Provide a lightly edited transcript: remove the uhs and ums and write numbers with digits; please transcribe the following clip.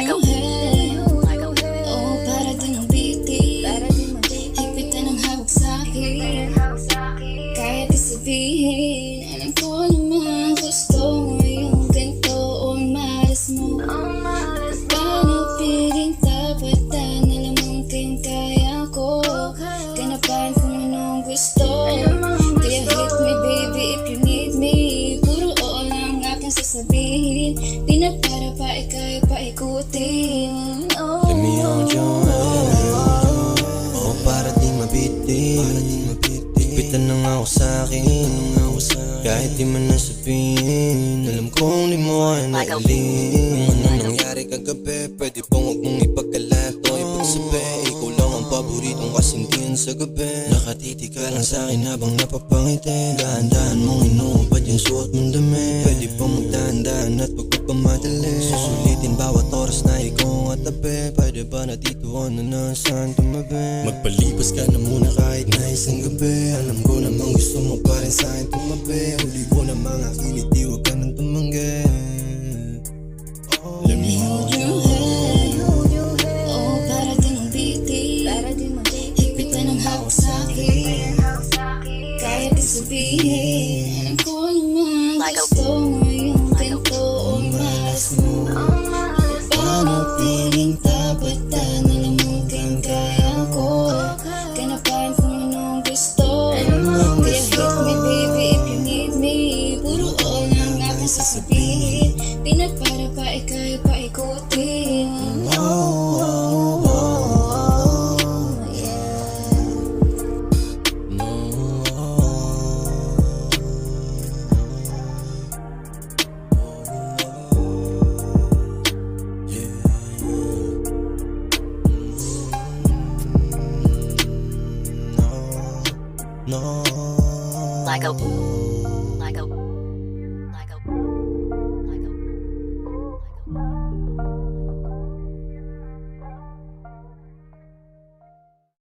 iyong head. Oh, para din ang biti, higpitan ang hawak sa'kin. Kaya di sabihin, alam ko naman gusto mo yung ganito o malas mo. Paano piling tapatan, alam mong kaya ko. Ganapan kung anong gusto, kaya hit me baby if you need me. Puro oo lang aking sasabihin, di na para pa ika'y paikutin. Let me hold your hand. Oh, para di mabitin. Higpitan lang ako sa'kin, kahit di man nasabihin. Alam kong di mo kaya nailing. Kung ano nangyari kagabi, pwede bang huwag mong ipagkalat o ipagsabi. Ikaw lang ang paboritong kasindihan sa gabi. Nakatiti ka lang sa'kin habang napapangiti. Dahan-dahan mong inuubad yung suot mong dami. Pwede bang magdahan-dahan at huwag magpamadali. Susulitin bawat oras na ikaw ang katabi. Pwede ba na dito na nasaan tumabi? Magpalipas ka na muna kahit na isang gabi. Alam ko namang gusto mo pa rin sa'kin tumabi. Huli ko na mga kiliti, huwag ka nang tumanggi. Let me hold Your head. Oh, para din ang biti, higpitan ang hawak sa'kin. Kaya di sabihin, alam ko naman gusto mo